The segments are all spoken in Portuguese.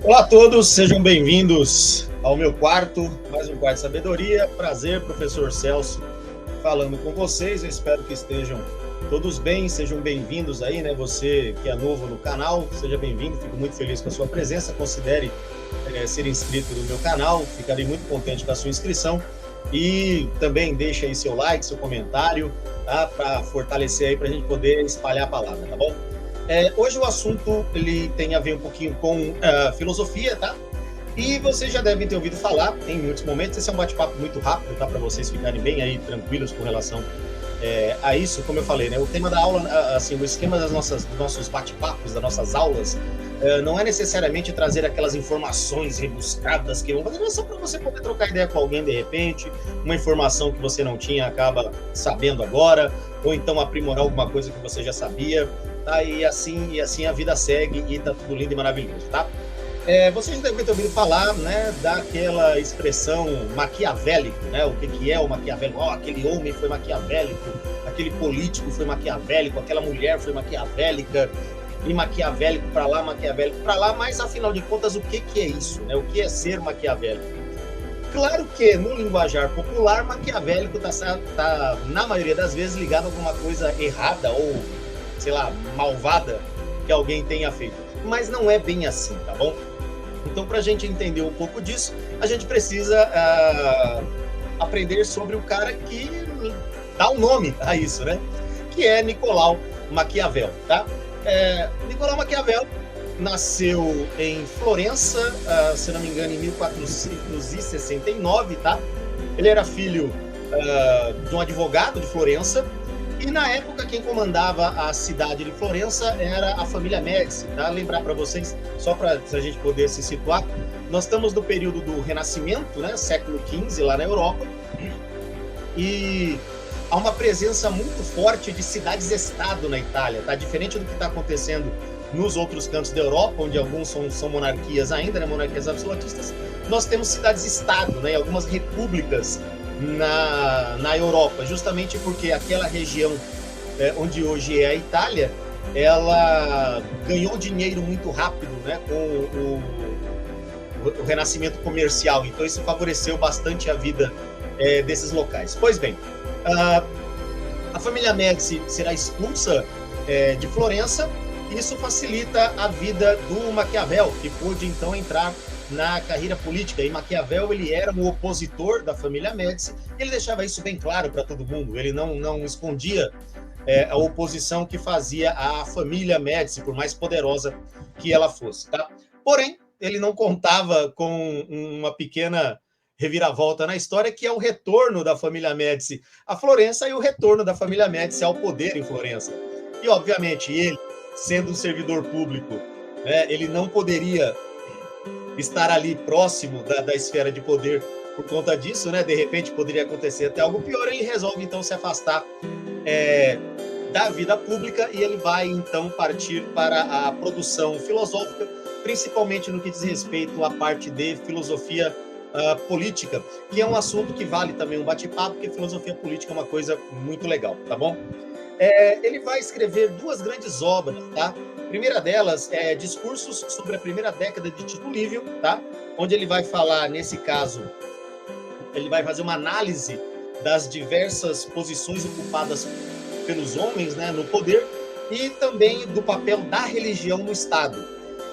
Olá a todos, sejam bem-vindos ao meu quarto, mais um quarto de sabedoria. Prazer, professor Celso, falando com vocês. Eu espero que estejam todos bem, sejam bem-vindos aí, né? Você que é novo no canal, seja bem-vindo. Fico muito feliz com a sua presença. Considere ser inscrito no meu canal, ficarei muito contente com a sua inscrição. E também deixe aí seu like, seu comentário, tá? Para fortalecer aí, para a gente poder espalhar a palavra, tá bom? Hoje o assunto ele tem a ver um pouquinho com filosofia, tá? E vocês já devem ter ouvido falar em muitos momentos. Esse é um bate-papo muito rápido, tá? Para vocês ficarem bem aí tranquilos com relação a isso. Como eu falei, né? O tema da aula, assim, o esquema dos nossos bate-papos, das nossas aulas, não é necessariamente trazer aquelas informações rebuscadas que vão fazer, mas só para você poder trocar ideia com alguém de repente, uma informação que você não tinha acaba sabendo agora, ou então aprimorar alguma coisa que você já sabia. Tá? E assim a vida segue e tá tudo lindo e maravilhoso, tá? Vocês devem ter ouvido falar, né, daquela expressão maquiavélico, né? O que é o maquiavélico? Aquele homem foi maquiavélico, aquele político foi maquiavélico, aquela mulher foi maquiavélica, e maquiavélico para lá, maquiavélico para lá, mas afinal de contas, o que é isso, né? O que é ser maquiavélico? Claro que no linguajar popular, maquiavélico tá na maioria das vezes ligado a alguma coisa errada ou, sei lá, malvada que alguém tenha feito. Mas não é bem assim, tá bom? Então, para a gente entender um pouco disso, a gente precisa aprender sobre o cara que dá o nome a isso, né? Que é Nicolau Maquiavel, tá? Nicolau Maquiavel nasceu em Florença, se não me engano, em 1469, tá? Ele era filho de um advogado de Florença, e na época quem comandava a cidade de Florença era a família Médici, tá? Lembrar para vocês, só para a gente poder se situar, nós estamos no período do Renascimento, né? Século XV, lá na Europa, e há uma presença muito forte de cidades-estado na Itália, tá? Diferente do que está acontecendo nos outros cantos da Europa, onde alguns são monarquias ainda, né? Monarquias absolutistas, nós temos cidades-estado, né? Algumas repúblicas na Europa, justamente porque aquela região onde hoje é a Itália, ela ganhou dinheiro muito rápido, né, com o renascimento comercial, então isso favoreceu bastante a vida desses locais. Pois bem, a família Médici será expulsa de Florença, e isso facilita a vida do Maquiavel, que pôde então entrar na carreira política. E Maquiavel, ele era um opositor da família Médici, e ele deixava isso bem claro para todo mundo. Ele não escondia a oposição que fazia a família Médici, por mais poderosa que ela fosse, tá? Porém, ele não contava com uma pequena reviravolta na história, que é o retorno da família Médici a Florença e o retorno da família Médici ao poder em Florença. E, obviamente, ele, sendo um servidor público, ele não poderia estar ali próximo da esfera de poder por conta disso, né? De repente poderia acontecer até algo pior. Ele resolve então se afastar da vida pública, e ele vai então partir para a produção filosófica, principalmente no que diz respeito à parte de filosofia política, que é um assunto que vale também um bate-papo, porque filosofia política é uma coisa muito legal, tá bom? Ele vai escrever duas grandes obras, tá? A primeira delas é Discursos sobre a Primeira Década de Tito Livio, tá? Onde ele vai falar, nesse caso, ele vai fazer uma análise das diversas posições ocupadas pelos homens, né, no poder, e também do papel da religião no Estado.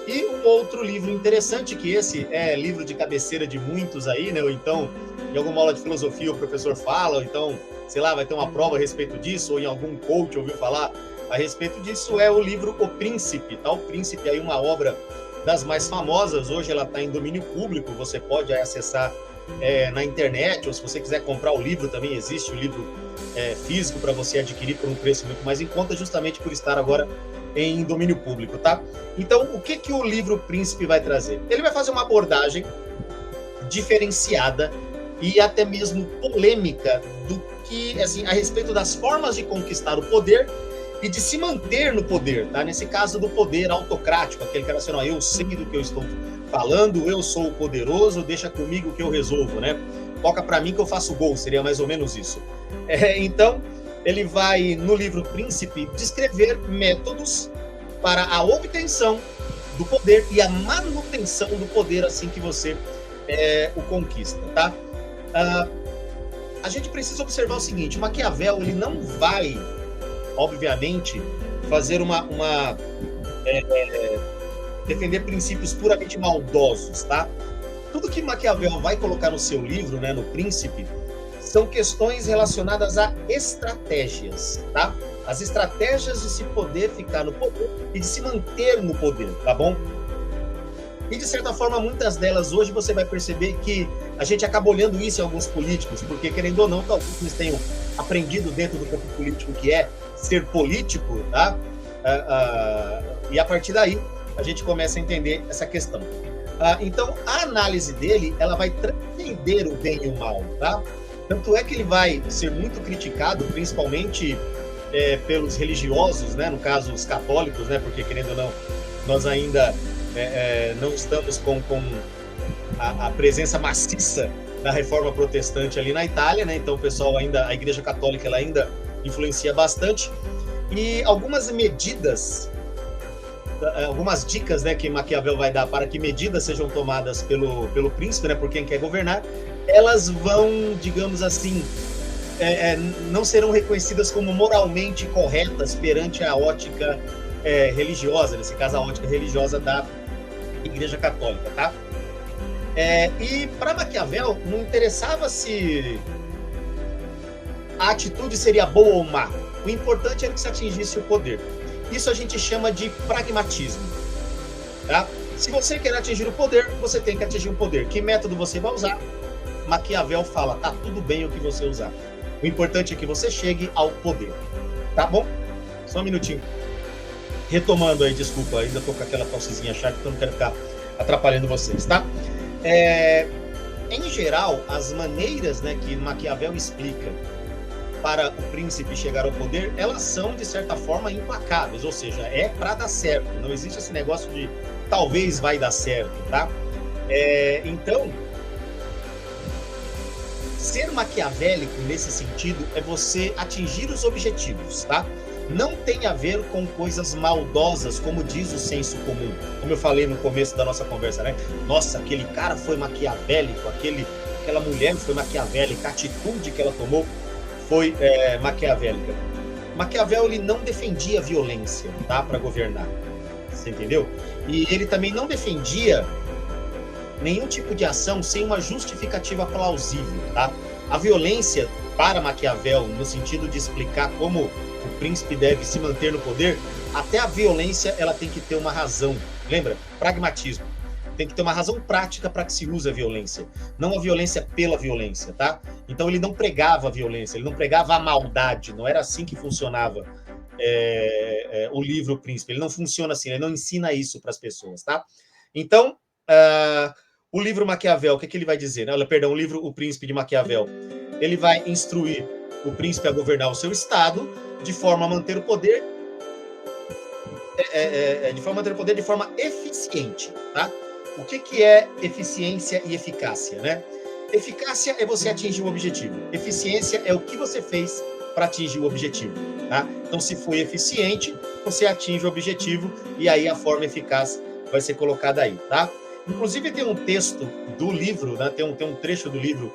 E um outro livro interessante, que esse é livro de cabeceira de muitos aí, né? Ou então, em alguma aula de filosofia o professor fala, ou então, sei lá, vai ter uma prova a respeito disso, ou em algum coach ouviu falar a respeito disso, é o livro O Príncipe, tá? O Príncipe é uma obra das mais famosas, hoje ela está em domínio público, você pode acessar na internet, ou se você quiser comprar o livro, também existe o livro físico para você adquirir por um preço muito mais em conta, justamente por estar agora em domínio público, tá? Então, o que o livro Príncipe vai trazer? Ele vai fazer uma abordagem diferenciada e até mesmo polêmica do que, assim, a respeito das formas de conquistar o poder e de se manter no poder, tá? Nesse caso do poder autocrático, aquele cara assim, eu sei do que eu estou falando, eu sou o poderoso, deixa comigo que eu resolvo, né? Toca para mim que eu faço gol, seria mais ou menos isso. Então, ele vai, no livro Príncipe, descrever métodos para a obtenção do poder e a manutenção do poder assim que você o conquista, tá? Ah, a gente precisa observar o seguinte: o Maquiavel ele não vai, obviamente, fazer defender princípios puramente maldosos, tá? Tudo que Maquiavel vai colocar no seu livro, né, no Príncipe, são questões relacionadas a estratégias, tá? As estratégias de se poder ficar no poder e de se manter no poder, tá bom? E, de certa forma, muitas delas hoje você vai perceber que a gente acaba olhando isso em alguns políticos, porque, querendo ou não, talvez eles tenham aprendido dentro do campo político que é ser político, tá? E a partir daí, a gente começa a entender essa questão. Então, a análise dele, ela vai transcender o bem e o mal, tá? Tanto é que ele vai ser muito criticado, principalmente pelos religiosos, né? No caso, os católicos, né? Porque, querendo ou não, nós ainda não estamos com a presença maciça da reforma protestante ali na Itália, né? Então, o pessoal ainda, a Igreja Católica, ela ainda influencia bastante. E algumas medidas, algumas dicas, né, que Maquiavel vai dar para que medidas sejam tomadas pelo príncipe, né, por quem quer governar, elas vão, digamos assim, não serão reconhecidas como moralmente corretas perante a ótica religiosa, nesse caso a ótica religiosa da Igreja Católica, tá? E para Maquiavel não interessava se a atitude seria boa ou má. O importante era que se atingisse o poder. Isso a gente chama de pragmatismo, tá? Se você quer atingir o poder, você tem que atingir o poder. Que método você vai usar? Maquiavel fala, tá tudo bem o que você usar. O importante é que você chegue ao poder, tá bom? Só um minutinho. Retomando aí, desculpa, ainda tô com aquela tossezinha chata, então não quero ficar atrapalhando vocês, tá? Em geral, as maneiras, né, que Maquiavel explica para o príncipe chegar ao poder, elas são, de certa forma, implacáveis, ou seja, é para dar certo, não existe esse negócio de talvez vai dar certo, tá? Então, ser maquiavélico nesse sentido é você atingir os objetivos, tá? Não tem a ver com coisas maldosas, como diz o senso comum. Como eu falei no começo da nossa conversa, né? Nossa, aquele cara foi maquiavélico, aquela mulher foi maquiavélica, a atitude que ela tomou foi maquiavélica. Maquiavel, ele não defendia violência, tá, para governar, você entendeu? E ele também não defendia nenhum tipo de ação sem uma justificativa plausível, tá? A violência para Maquiavel, no sentido de explicar como o príncipe deve se manter no poder, até a violência ela tem que ter uma razão. Lembra? Pragmatismo. Tem que ter uma razão prática para que se use a violência, não a violência pela violência, tá? Então ele não pregava a violência, ele não pregava a maldade, não era assim que funcionava o livro O Príncipe, ele não funciona assim, ele não ensina isso para as pessoas, tá? Então, o livro Maquiavel, o que ele vai dizer? Perdão, o livro O Príncipe de Maquiavel, ele vai instruir o príncipe a governar o seu estado de forma a manter o poder de forma eficiente, tá? O que é eficiência e eficácia, né? Eficácia é você atingir o objetivo. Eficiência é o que você fez para atingir o objetivo, tá? Então, se foi eficiente, você atinge o objetivo e aí a forma eficaz vai ser colocada aí, tá? Inclusive, tem um texto do livro, né? Tem um trecho do livro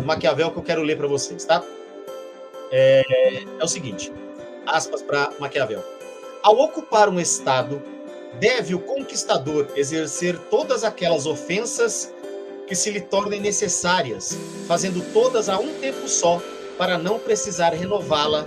Maquiavel que eu quero ler para vocês, tá? É o seguinte, aspas para Maquiavel. Ao ocupar um estado, deve o conquistador exercer todas aquelas ofensas que se lhe tornem necessárias, fazendo todas a um tempo só, para não precisar renová-la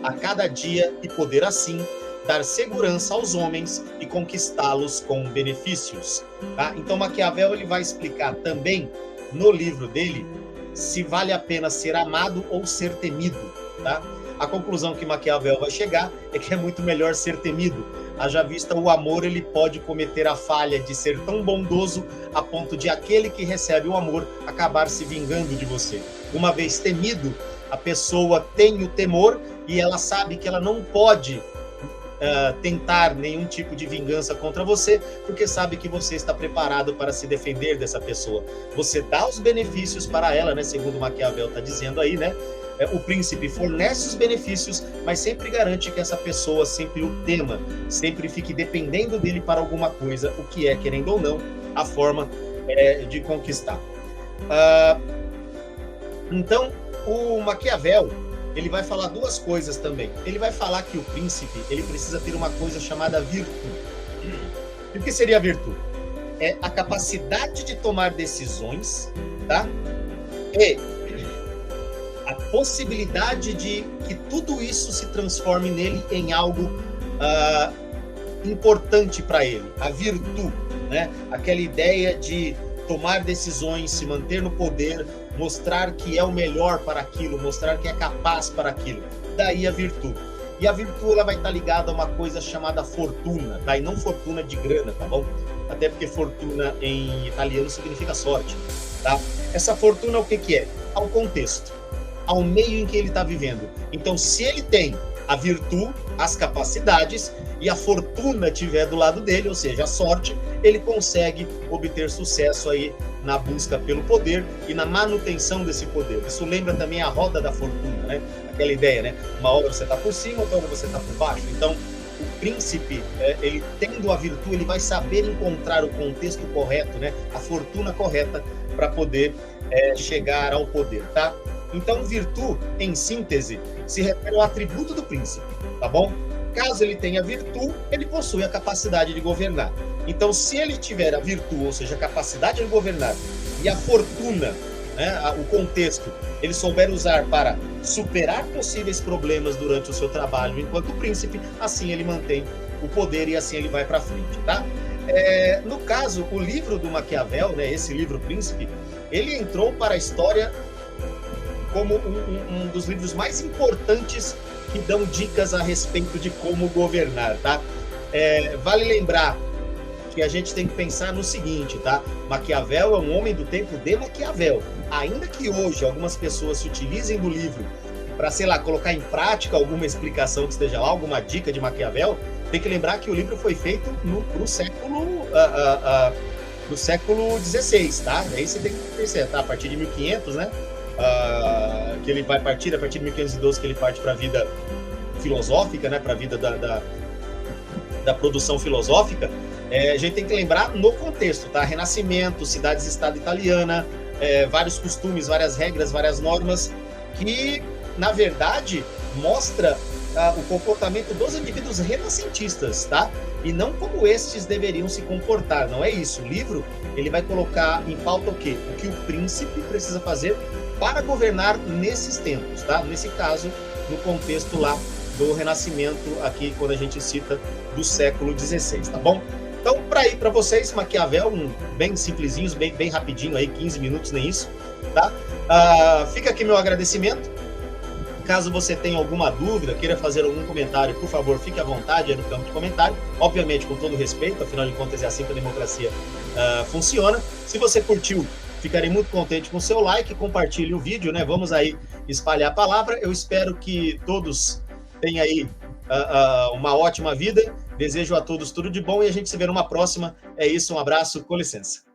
a cada dia e poder, assim, dar segurança aos homens e conquistá-los com benefícios. Tá? Então, Maquiavel ele vai explicar também, no livro dele, se vale a pena ser amado ou ser temido. Tá? A conclusão que Maquiavel vai chegar é que é muito melhor ser temido. Haja vista o amor, ele pode cometer a falha de ser tão bondoso a ponto de aquele que recebe o amor acabar se vingando de você. Uma vez temido, a pessoa tem o temor e ela sabe que ela não pode tentar nenhum tipo de vingança contra você, porque sabe que você está preparado para se defender dessa pessoa. Você dá os benefícios para ela, né? Segundo Maquiavel está dizendo aí, né? O príncipe fornece os benefícios, mas sempre garante que essa pessoa sempre o tema, sempre fique dependendo dele para alguma coisa, o que é, querendo ou não, a forma de conquistar. Então, o Maquiavel, ele vai falar duas coisas também. Ele vai falar que o príncipe, ele precisa ter uma coisa chamada virtude. E o que seria a virtude? É a capacidade de tomar decisões, tá? E a possibilidade de que tudo isso se transforme nele em algo importante para ele. A virtude, né? Aquela ideia de tomar decisões, se manter no poder, mostrar que é o melhor para aquilo, mostrar que é capaz para aquilo. Daí a virtude. E a virtude ela vai estar ligada a uma coisa chamada fortuna, tá? E não fortuna de grana, tá bom? Até porque fortuna em italiano significa sorte, tá? Essa fortuna o que que é? Ao contexto, ao meio em que ele está vivendo. Então, se ele tem a virtude, as capacidades e a fortuna estiver do lado dele, ou seja, a sorte, ele consegue obter sucesso aí na busca pelo poder e na manutenção desse poder. Isso lembra também a roda da fortuna, né? Aquela ideia, né? Uma hora você está por cima, outra hora você está por baixo. Então, o príncipe, ele tendo a virtude, ele vai saber encontrar o contexto correto, né? A fortuna correta para poder chegar ao poder, tá? Então, virtude, em síntese, se refere ao atributo do príncipe, tá bom? Caso ele tenha virtude, ele possui a capacidade de governar. Então, se ele tiver a virtude, ou seja, a capacidade de governar, e a fortuna, né, o contexto, ele souber usar para superar possíveis problemas durante o seu trabalho enquanto príncipe, assim ele mantém o poder e assim ele vai para frente, tá? No caso, o livro do Maquiavel, né, esse livro Príncipe, ele entrou para a história como um dos livros mais importantes que dão dicas a respeito de como governar, tá? Vale lembrar que a gente tem que pensar no seguinte, tá? Maquiavel é um homem do tempo de Maquiavel. Ainda que hoje algumas pessoas se utilizem do livro para, sei lá, colocar em prática alguma explicação que esteja lá, alguma dica de Maquiavel, tem que lembrar que o livro foi feito no século XVI, tá? Aí você tem que pensar, tá? A partir de 1500, né? Que ele vai partir, a partir de 1512 que ele parte para a vida filosófica, né? Para a vida da produção filosófica. A gente tem que lembrar no contexto, tá? Renascimento, cidades-estado italiana, vários costumes, várias regras, várias normas, que, na verdade, mostra o comportamento dos indivíduos renascentistas, tá? E não como estes deveriam se comportar, não é isso. O livro, ele vai colocar em pauta o quê? O que o príncipe precisa fazer para governar nesses tempos, tá? Nesse caso, no contexto lá do Renascimento, aqui quando a gente cita do século XVI, tá bom? Então, para vocês, Maquiavel, bem simplesinho, bem rapidinho aí, 15 minutos, nem isso, tá? Fica aqui meu agradecimento. Caso você tenha alguma dúvida, queira fazer algum comentário, por favor, fique à vontade aí no campo de comentário. Obviamente, com todo respeito, afinal de contas é assim que a democracia funciona. Se você curtiu, ficarei muito contente com o seu like, compartilhe o vídeo, né? Vamos aí espalhar a palavra. Eu espero que todos tenham aí uma ótima vida. Desejo a todos tudo de bom e a gente se vê numa próxima. É isso, um abraço, com licença.